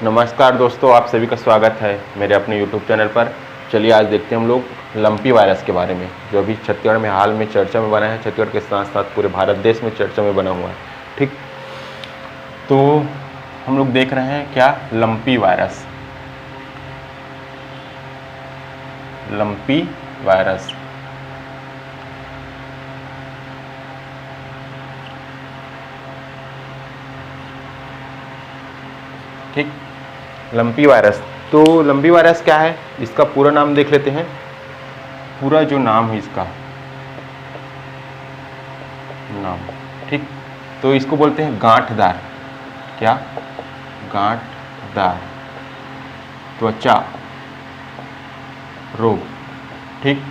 नमस्कार दोस्तों, आप सभी का स्वागत है मेरे अपने YouTube चैनल पर। चलिए आज देखते हैं हम लोग लंपी वायरस के बारे में, जो अभी छत्तीसगढ़ में हाल में चर्चा में बना है। छत्तीसगढ़ के साथ साथ पूरे भारत देश में चर्चा में बना हुआ है। ठीक, तो हम लोग देख रहे हैं क्या, लंपी वायरस। लंपी वायरस ठीक, लंपी वायरस। तो लंपी वायरस क्या है, इसका पूरा नाम देख लेते हैं। पूरा जो नाम है इसका नाम, ठीक, तो इसको बोलते हैं गांठदार। क्या? गांठदार त्वचा रोग। ठीक,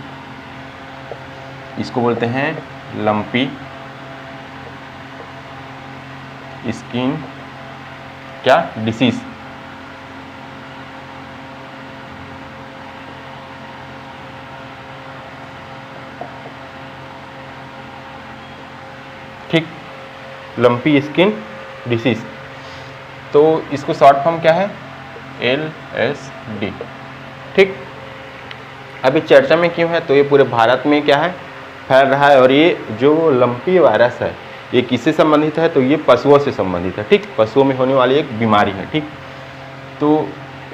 इसको बोलते हैं लंपी स्किन क्या डिसीज। ठीक, लंपी स्किन डिसीज। तो इसको शॉर्ट फॉर्म क्या है, LSD। ठीक, अभी चर्चा में क्यों है, तो ये पूरे भारत में क्या है, फैल रहा है। और ये जो लंपी वायरस है ये किससे संबंधित है, तो ये पशुओं से संबंधित है। ठीक, पशुओं में होने वाली एक बीमारी है। ठीक, तो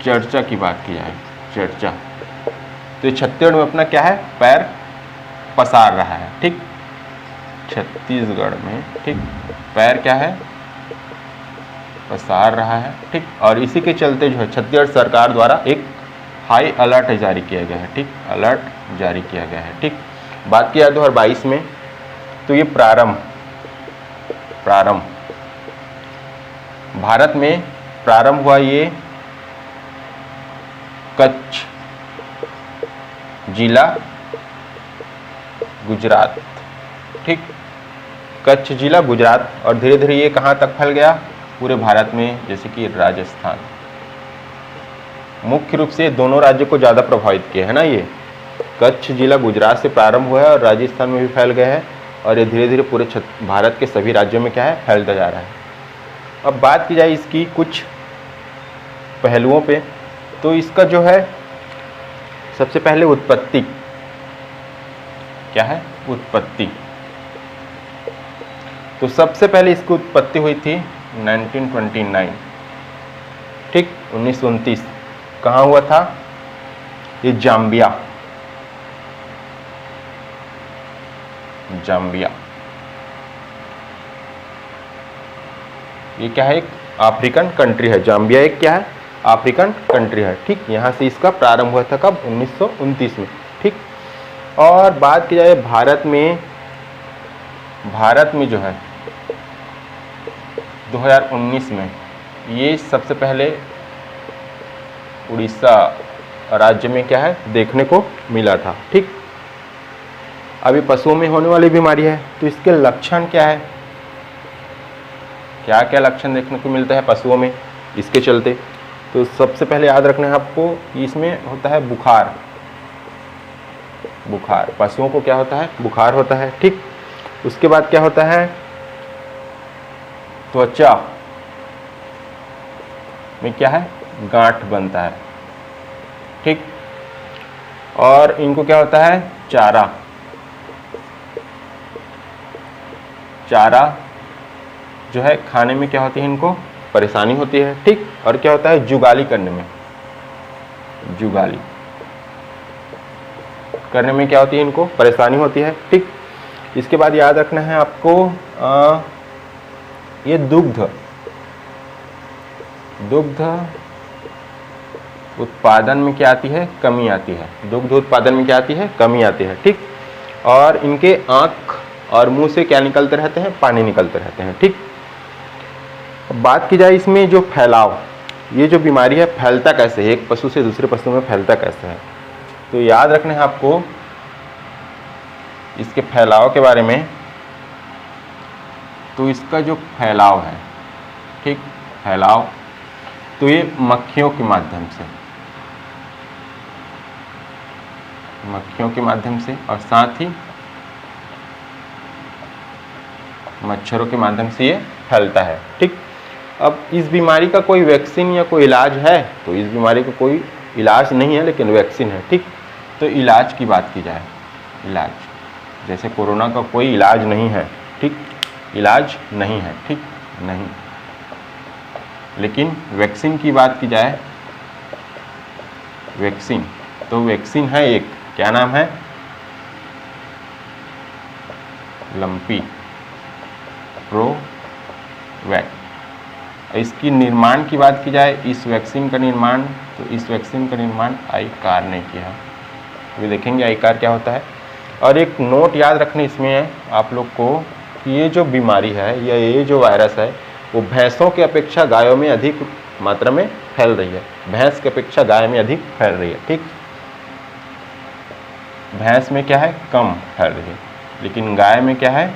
चर्चा की बात की जाए, चर्चा, तो ये छत्तीसगढ़ में अपना क्या है, पैर पसार रहा है। ठीक, छत्तीसगढ़ में ठीक पैर क्या है, पसार रहा है। ठीक, और इसी के चलते जो है छत्तीसगढ़ सरकार द्वारा एक हाई अलर्ट जारी किया गया है। ठीक, अलर्ट जारी किया गया है। ठीक, बात किया 2022 में, तो ये प्रारंभ भारत में प्रारंभ हुआ ये कच्छ जिला गुजरात। ठीक, कच्छ जिला गुजरात, और धीरे धीरे ये कहाँ तक फैल गया, पूरे भारत में, जैसे कि राजस्थान। मुख्य रूप से दोनों राज्यों को ज़्यादा प्रभावित किया है ना। ये कच्छ जिला गुजरात से प्रारंभ हुआ है और राजस्थान में भी फैल गया है, और ये धीरे धीरे पूरे भारत के सभी राज्यों में क्या है, फैलता जा रहा है। अब बात की जाए इसकी कुछ पहलुओं पे, तो इसका जो है सबसे पहले उत्पत्ति क्या है, उत्पत्ति। तो सबसे पहले इसकी उत्पत्ति हुई थी 1929। ठीक, 1929 कहाँ हुआ था, ये जाम्बिया। ये क्या है, एक अफ्रीकन कंट्री है। जाम्बिया एक क्या है, अफ्रीकन कंट्री है। ठीक, यहाँ से इसका प्रारंभ हुआ था कब, 1929 में। ठीक, और बात की जाए भारत में जो है 2019 में ये सबसे पहले उड़ीसा राज्य में क्या है, देखने को मिला था। ठीक, अभी पशुओं में होने वाली बीमारी है, तो इसके लक्षण क्या है, क्या क्या लक्षण देखने को मिलता है पशुओं में इसके चलते। तो सबसे पहले याद रखना है आपको, इसमें होता है बुखार। पशुओं को क्या होता है, बुखार होता है। ठीक, उसके बाद क्या होता है, त्वचा में क्या है, गांठ बनता है। ठीक, और इनको क्या होता है, चारा जो है खाने में क्या होती है, इनको परेशानी होती है। ठीक, और क्या होता है, जुगाली करने में क्या होती है, इनको परेशानी होती है। ठीक, इसके बाद याद रखना है आपको, ये दुग्ध उत्पादन में क्या आती है, कमी आती है। दुग्ध उत्पादन में क्या आती है, कमी आती है। ठीक, और इनके आँख और मुंह से क्या निकलते रहते हैं, पानी निकलते रहते हैं। ठीक, अब बात की जाए इसमें जो फैलाव, ये जो बीमारी है फैलता कैसे है, एक पशु से दूसरे पशु में फैलता कैसे है, तो याद रखना है आपको इसके फैलाव के बारे में। तो इसका जो फैलाव है, ठीक, फैलाव, तो ये मक्खियों के माध्यम से और साथ ही मच्छरों के माध्यम से ये फैलता है। ठीक, अब इस बीमारी का कोई वैक्सीन या कोई इलाज है? तो इस बीमारी का कोई इलाज नहीं है, लेकिन वैक्सीन है। ठीक, तो इलाज की बात की जाए, इलाज जैसे कोरोना का कोई इलाज नहीं है, ठीक, इलाज नहीं है, ठीक, नहीं, लेकिन वैक्सीन की बात की जाए, वैक्सीन, तो वैक्सीन है एक, क्या नाम है? Lumpy provoke. इसकी निर्माण की बात की जाए, इस वैक्सीन का निर्माण, तो इस वैक्सीन का निर्माण आईकार ने किया। अभी देखेंगे आईकार क्या होता है। और एक नोट याद रखने इसमें है आप लोग को कि ये जो बीमारी है या ये जो वायरस है वो भैंसों की अपेक्षा गायों में अधिक मात्रा में फैल रही है। भैंस की अपेक्षा गाय में अधिक फैल रही है, ठीक। भैंस में क्या है? कम फैल रही है, लेकिन गाय में क्या है?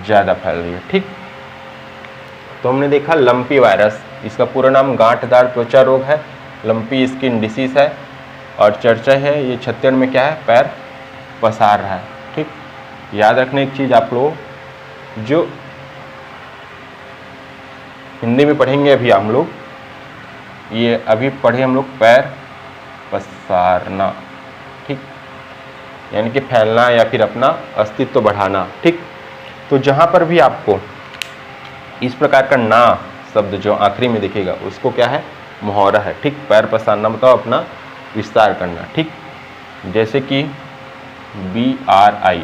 ज़्यादा फैल रही है, ठीक। तो हमने देखा लंपी वायरस, इसका पूरा नाम गांठदार त्वचा रोग है, लंपी स्किन डिसीज है, और चर्चा है ये छत्तीसगढ़ में क्या है? पैर पसार रहा है, ठीक। याद रखने एक चीज़ आप लोग, जो हिंदी में पढ़ेंगे अभी हम लोग, ये अभी पढ़े हम लोग पैर पसारना, ठीक, यानी कि फैलना या फिर अपना अस्तित्व बढ़ाना, ठीक। तो जहाँ पर भी आपको इस प्रकार का ना शब्द जो आखिरी में दिखेगा उसको क्या है? मुहावरा है, ठीक। पैर पसारना मतलब अपना विस्तार करना, ठीक। जैसे कि BRI,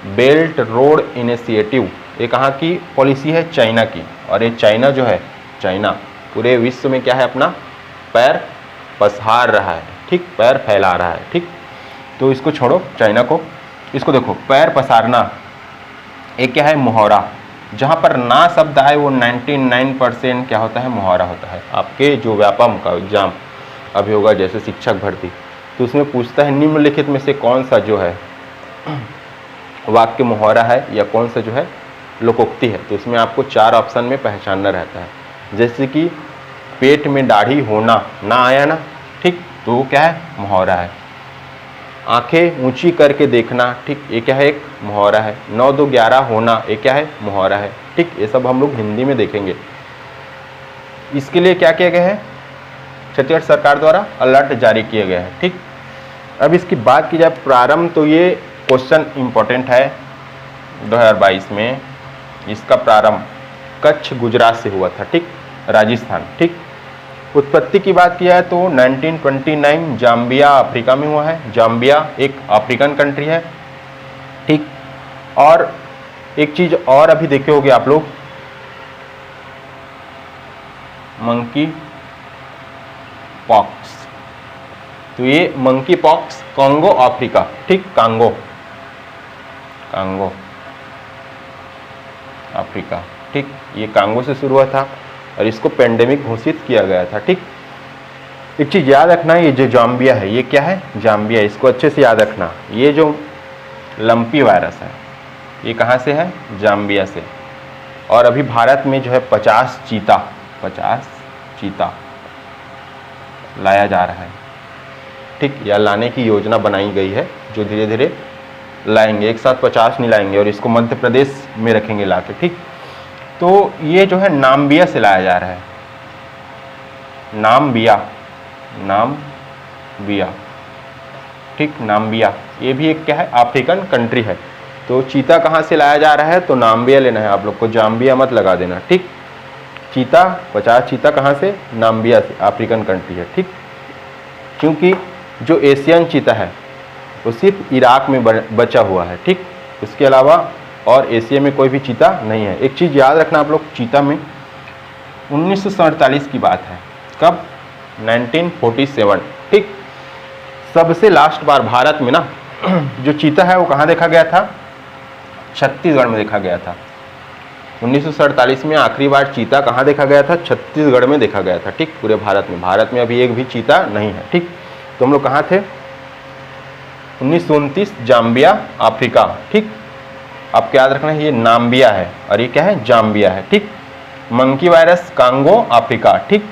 बेल्ट रोड इनिशिएटिव, ये कहाँ की पॉलिसी है? चाइना की। और ये चाइना जो है, चाइना पूरे विश्व में क्या है? अपना पैर पसार रहा है, ठीक, पैर फैला रहा है, ठीक। तो इसको छोड़ो चाइना को, इसको देखो, पैर पसारना एक क्या है? मुहावरा। जहाँ पर ना शब्द आए वो 99% क्या होता है? मुहावरा होता है। आपके जो व्यापम का एग्जाम अभी होगा जैसे शिक्षक भर्ती, तो उसमें पूछता है निम्नलिखित में से कौन सा जो है वाक्य मुहावरा है या कौन सा जो है लोकोक्ति है। तो उसमें आपको 4 ऑप्शन में पहचानना रहता है। जैसे कि पेट में दाढ़ी होना, ना आया ना, ठीक, तो वो क्या है? मुहावरा है। आंखें ऊंची करके देखना, ठीक, ये क्या है? एक मुहावरा है। 9 2 11 होना, ये क्या है? मुहावरा है, ठीक। ये सब हम लोग हिंदी में देखेंगे। इसके लिए क्या किया गया है? छत्तीसगढ़ सरकार द्वारा अलर्ट जारी किए गए हैं, ठीक। अब इसकी बात की जाए प्रारंभ, तो ये क्वेश्चन इंपॉर्टेंट है 2022 में। इसका प्रारंभ कच्छ गुजरात से हुआ था, ठीक, राजस्थान, ठीक। उत्पत्ति की बात की जाए तो 1929 जाम्बिया अफ्रीका में हुआ है। जाम्बिया एक अफ्रीकन कंट्री है, ठीक। और एक चीज और अभी देखे होंगे आप लोग, मंकी पॉक्स। तो ये मंकी पॉक्स कांगो अफ्रीका, ठीक, कांगो, कांगो अफ्रीका, ठीक, ये कांगो से शुरू हुआ था और इसको पेंडेमिक घोषित किया गया था, ठीक। एक चीज याद रखना, ये जो जाम्बिया है, ये क्या है? जाम्बिया, इसको अच्छे से याद रखना। ये जो लंपी वायरस है ये कहाँ से है? जाम्बिया से। और अभी भारत में जो है 50 चीता लाया जा रहा है, ठीक, या लाने की योजना बनाई गई है, जो धीरे धीरे लाएंगे। एक साथ 50 नहीं लाएंगे और इसको मध्य प्रदेश में रखेंगे ला के, ठीक। तो ये जो है नाम्बिया से लाया जा रहा है, नाम्बिया, ठीक, नाम्बिया। ये भी एक क्या है? अफ्रीकन कंट्री है। तो चीता कहाँ से लाया जा रहा है? तो नाम्बिया लेना है आप लोग को, जाम्बिया मत लगा देना, ठीक। चीता 50 चीता कहाँ से? नाम्बिया से, अफ्रीकन कंट्री है, ठीक। क्योंकि जो एशियन चीता है वो सिर्फ इराक में बचा हुआ है, ठीक, उसके अलावा और एशिया में कोई भी चीता नहीं है। एक चीज़ याद रखना आप लोग, चीता में 1947 की बात है। कब? 1947, ठीक। सबसे लास्ट बार भारत में ना जो चीता है वो कहाँ देखा गया था? छत्तीसगढ़ में देखा गया था। 1947 में आखिरी बार चीता कहाँ देखा गया था? छत्तीसगढ़ में देखा गया था, ठीक, पूरे भारत में। भारत में अभी एक भी चीता नहीं है, ठीक। तो हम लोग कहाँ थे? 1929 जाम्बिया अफ्रीका, ठीक। आपको याद रखना है ये नाम्बिया है और ये क्या है? जाम्बिया है, ठीक। मंकी वायरस कांगो अफ्रीका, ठीक।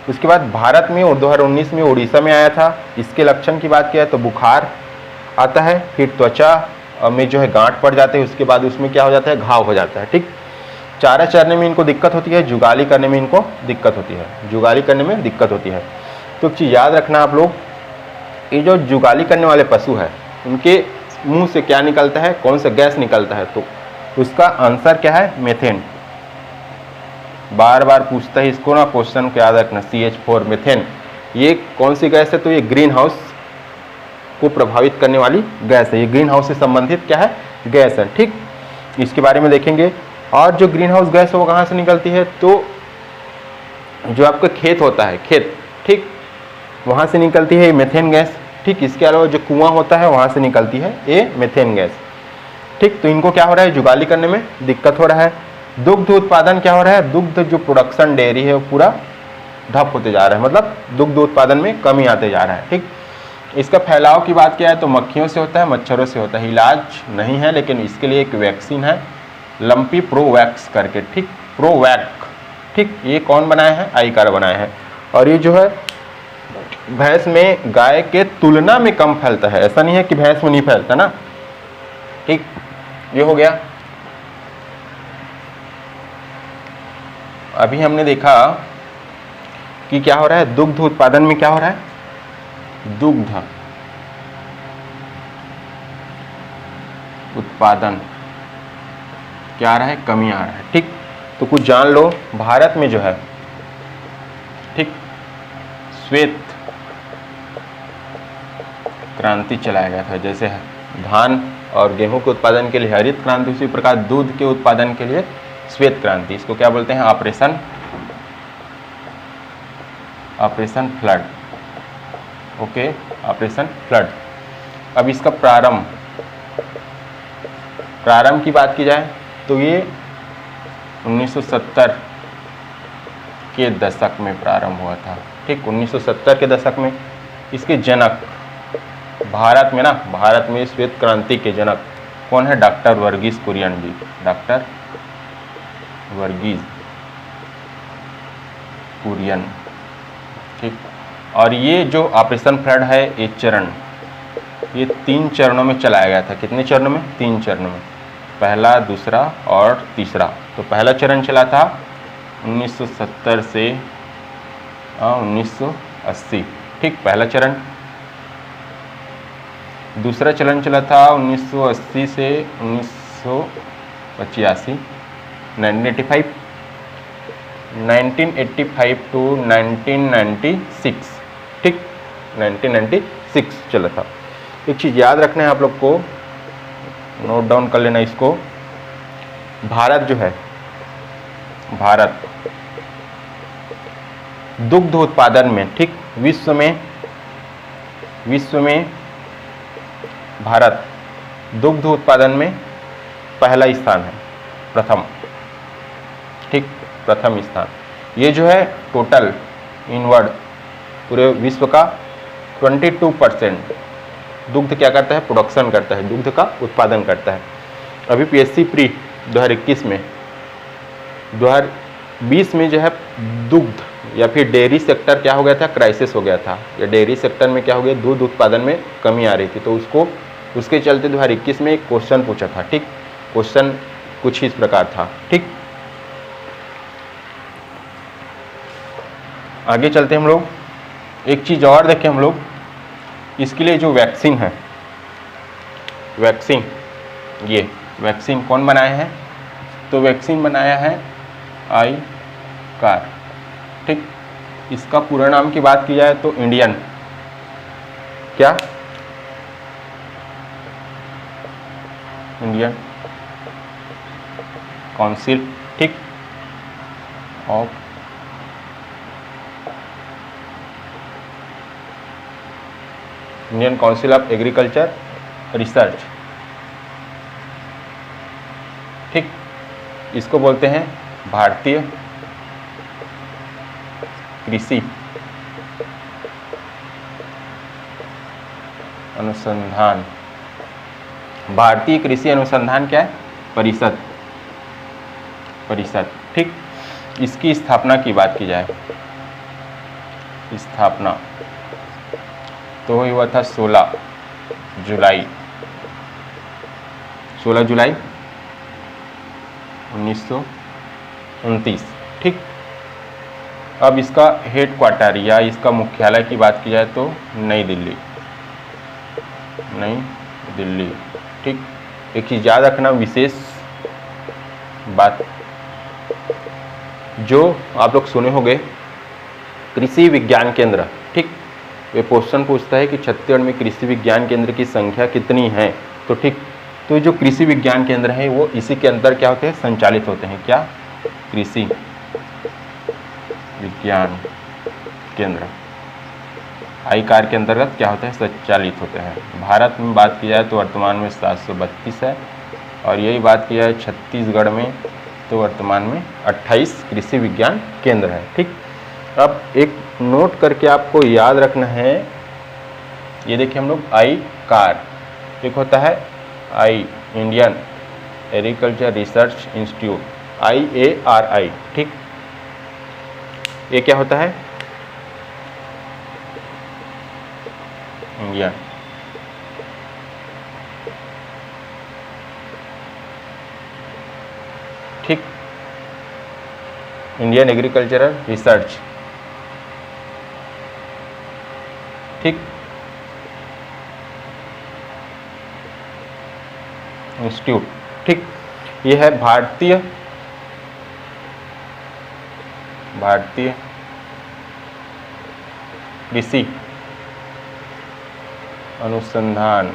उसके बाद भारत में 2019 में उड़ीसा में आया था। इसके लक्षण की बात किया तो बुखार आता है, फिर त्वचा में जो है गांठ पड़ जाते हैं, उसके बाद उसमें क्या हो जाता है? घाव हो जाता है, ठीक। चारा चरने में इनको दिक्कत होती है, जुगाली करने में इनको दिक्कत होती है, जुगाली करने में दिक्कत होती है। तो एक चीज़ याद रखना आप लोग, ये जो जुगाली करने वाले पशु है उनके मुंह से क्या निकलता है, कौन सा गैस निकलता है, तो उसका आंसर क्या है, मीथेन। बार बार पूछता है इसको ना, क्वेश्चन को याद रखना, CH4 मीथेन। ये कौन सी गैस है, तो ये ग्रीन हाउस को प्रभावित करने वाली गैस है, ये ग्रीन हाउस से संबंधित क्या है, गैस है। ठीक, इसके बारे में देखेंगे। और जो ग्रीन हाउस गैस है वो कहाँ से निकलती है, तो जो आपका खेत होता है, खेत, ठीक, वहाँ से निकलती है मीथेन गैस। ठीक, इसके अलावा जो कुआं होता है वहाँ से निकलती है ये मीथेन गैस। ठीक, तो इनको क्या हो रहा है, जुगाली करने में दिक्कत हो रहा है। दुग्ध उत्पादन क्या हो रहा है, दुग्ध जो प्रोडक्शन डेयरी है वो पूरा ठप होते जा रहा है, मतलब दुग्ध उत्पादन में कमी आते जा रहा है। ठीक, इसका फैलाव की बात क्या है, तो मक्खियों से होता है, मच्छरों से होता है। इलाज नहीं है, लेकिन इसके लिए एक वैक्सीन है, लंपी प्रोवैक्स करके। ठीक, प्रोवैक। ठीक, ये कौन बनाया है, आईकार बनाया है। और ये जो है भैंस में गाय के तुलना में कम फैलता है, ऐसा नहीं है कि भैंस में नहीं फैलता ना। ठीक, ये हो गया। अभी हमने देखा कि क्या हो रहा है, दुग्ध उत्पादन में क्या हो रहा है, दुग्ध उत्पादन क्या आ रहा है, कमी आ रहा है। ठीक, तो कुछ जान लो, भारत में जो है, ठीक, श्वेत क्रांति चलाया गया था। जैसे धान और गेहूं के उत्पादन के लिए हरित क्रांति, उसी प्रकार दूध के उत्पादन के लिए श्वेत क्रांति। इसको क्या बोलते हैं, operation flood. Okay, operation flood. अब इसका प्रारंभ की बात की जाए तो ये 1970 के दशक में प्रारंभ हुआ था। ठीक, 1970 के दशक में। इसके जनक भारत में ना, भारत में श्वेत क्रांति के जनक कौन है, डॉक्टर वर्गीस कुरियन जी, डॉक्टर वर्गीस कुरियन। ठीक, और ये जो ऑपरेशन फ्लड है, ये 3 चरणों में चलाया गया था। कितने चरणों में, 3 चरणों में, पहला, दूसरा और तीसरा। तो पहला चरण चला था 1970 से 1980। ठीक, पहला चरण। दूसरा चरण चला था 1980 से 1985, 1985 टू 1996। ठीक, 1996 चला था। एक चीज़ याद रखना है आप लोग को, नोट डाउन कर लेना इसको। भारत जो है, भारत दुग्ध उत्पादन में, ठीक, विश्व में भारत दुग्ध उत्पादन में पहला स्थान है, प्रथम। ठीक, प्रथम स्थान। ये जो है टोटल इनवर्ड पूरे विश्व का 22% दुग्ध क्या करता है, प्रोडक्शन करता है, दुग्ध का उत्पादन करता है। अभी PSC प्री 2021 में, 2020 में जो है दुग्ध या फिर डेयरी सेक्टर क्या हो गया था, क्राइसिस हो गया था। या डेयरी सेक्टर में क्या हो गया, दूध उत्पादन में कमी आ रही थी, तो उसके चलते 2021 में एक क्वेश्चन पूछा था। ठीक, क्वेश्चन कुछ इस प्रकार था। ठीक, आगे चलते हम लोग। एक चीज़ और देखें हम लोग, इसके लिए जो वैक्सीन है, ये वैक्सीन कौन बनाया है, तो वैक्सीन बनाया है आईकार। ठीक, इसका पूरा नाम की बात की जाए तो इंडियन काउंसिल, ठीक, of Indian council of agriculture research. ठीक, इसको बोलते हैं भारतीय कृषि अनुसंधान। भारतीय कृषि अनुसंधान क्या है, परिषद। ठीक, इसकी स्थापना की बात की जाए, स्थापना तो हुआ था 16 जुलाई 19 29। ठीक, अब इसका हेड क्वार्टर या इसका मुख्यालय की बात की जाए तो नई दिल्ली, नई दिल्ली। ठीक, एक चीज़ याद रखना, विशेष बात जो आप लोग सुने होंगे, कृषि विज्ञान केंद्र। ठीक, ये क्वेश्चन पूछता है कि छत्तीसगढ़ में कृषि विज्ञान केंद्र की संख्या कितनी है। तो ठीक, तो जो कृषि विज्ञान केंद्र है वो इसी के अंदर क्या होते हैं, संचालित होते हैं। क्या? कृषि विज्ञान केंद्र आईकार के अंतर्गत क्या होते हैं, संचालित होते हैं। भारत में बात की जाए तो वर्तमान में 732 है, और यही बात की जाए छत्तीसगढ़ में तो वर्तमान में 28 कृषि विज्ञान केंद्र है। ठीक, अब एक नोट करके आपको याद रखना है, ये देखिए हम लोग आई कार, एक होता है I, Indian agriculture research institute, IARI। ठीक, ये क्या होता है, इंडियन ठीक, इंडियन एग्रीकल्चरल रिसर्च। ठीक, इंस्टीट्यूट। ठीक, ये है भारतीय कृषि अनुसंधान,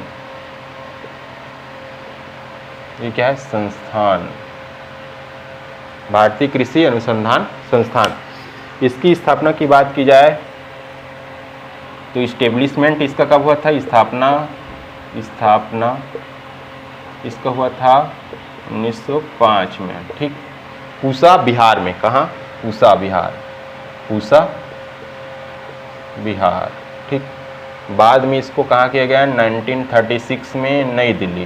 ये क्या है, संस्थान, भारतीय कृषि अनुसंधान संस्थान। इसकी स्थापना की बात की जाए तो इस्टेब्लिशमेंट इसका कब हुआ था, स्थापना इसका हुआ था 1905 में। ठीक, पूसा बिहार में। कहाँ? पूसा बिहार। ठीक, बाद में इसको कहाँ किया गया, 1936 में नई दिल्ली।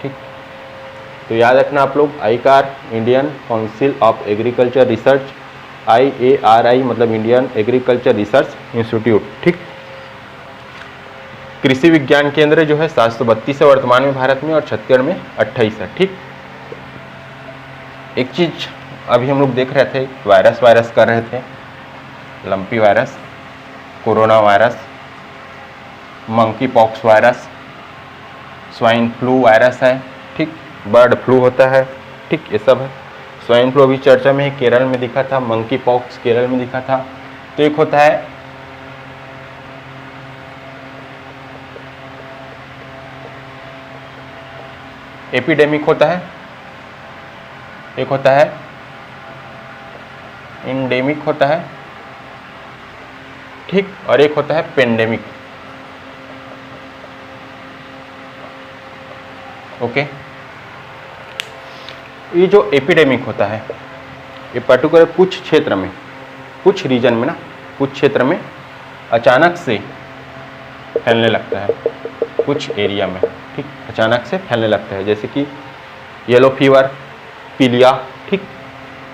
ठीक, तो याद रखना आप लोग, आईकार Indian council of agriculture research, IARI मतलब इंडियन एग्रीकल्चर रिसर्च इंस्टीट्यूट। ठीक, कृषि विज्ञान केंद्र जो है 732 है वर्तमान में भारत में, और छत्तीसगढ़ में 28 है। ठीक, एक चीज अभी हम लोग देख रहे थे, वायरस कर रहे थे, lumpy virus, corona virus, monkey pox virus, swine flu virus है। ठीक, बर्ड फ्लू होता है। ठीक, ये सब है। स्वाइन फ्लू अभी चर्चा में है, केरल में दिखा था, मंकी पॉक्स केरल में दिखा था। तो एक होता है एपिडेमिक होता है, एक होता है इंडेमिक होता है। ठीक, और एक होता है पेंडेमिक। ओके, ये जो एपिडेमिक होता है ये पर्टिकुलर कुछ क्षेत्र में, कुछ रीजन में ना, कुछ क्षेत्र में अचानक से फैलने लगता है, कुछ एरिया में। ठीक, अचानक से फैलने लगता है, जैसे कि येलो फीवर, पीलिया। ठीक,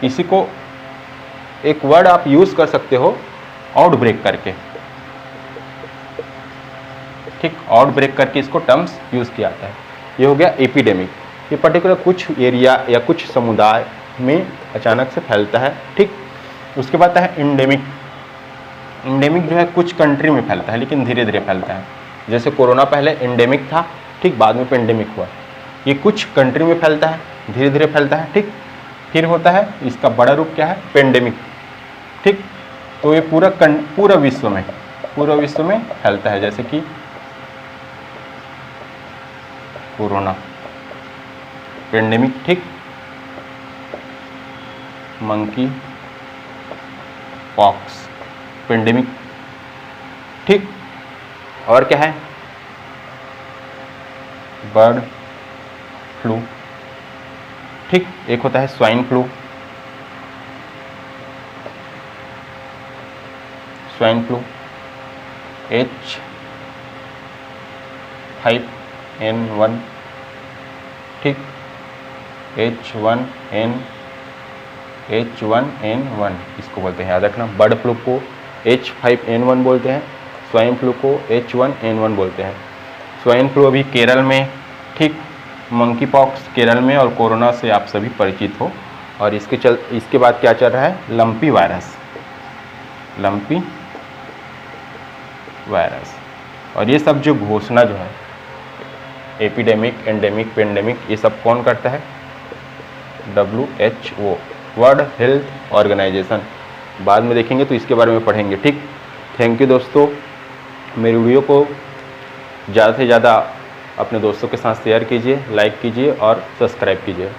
इसी को एक वर्ड आप यूज कर सकते हो, आउटब्रेक करके। ठीक, आउटब्रेक करके इसको टर्म्स यूज किया जाता है। ये हो गया एपिडेमिक, ये पर्टिकुलर कुछ एरिया या कुछ समुदाय में अचानक से फैलता है। ठीक, उसके बाद है इंडेमिक। इंडेमिक जो है कुछ कंट्री में फैलता है, लेकिन धीरे धीरे फैलता है। जैसे कोरोना पहले इंडेमिक था, ठीक, बाद में पेंडेमिक हुआ। ये कुछ कंट्री में फैलता है, धीरे धीरे फैलता है। ठीक, फिर होता है इसका बड़ा रूप क्या है, पेंडेमिक। ठीक, तो ये पूरा विश्व में फैलता है, जैसे कि कोरोना, पेंडेमिक। ठीक, मंकी पॉक्स, पेंडेमिक। ठीक, और क्या है, बर्ड फ्लू। ठीक, एक होता है स्वाइन फ्लू। H5N1। ठीक, H1N1 इसको बोलते हैं, याद रखना। बर्ड फ्लू को H5N1 बोलते हैं, स्वाइन फ्लू को H1N1 बोलते हैं। स्वाइन फ्लू अभी केरल में, ठीक, मंकी पॉक्स केरल में और कोरोना से आप सभी परिचित हो। और इसके बाद क्या चल रहा है, लंपी वायरस, लंपी वायरस। और ये सब जो घोषणा जो है एपिडेमिक, एंडेमिक, पेंडेमिक, ये सब कौन करता है, WHO, वर्ल्ड हेल्थ ऑर्गेनाइजेशन। बाद में देखेंगे तो इसके बारे में पढ़ेंगे। ठीक, थैंक यू दोस्तों। मेरी वीडियो को ज़्यादा से ज़्यादा अपने दोस्तों के साथ शेयर कीजिए, लाइक कीजिए और सब्सक्राइब कीजिए।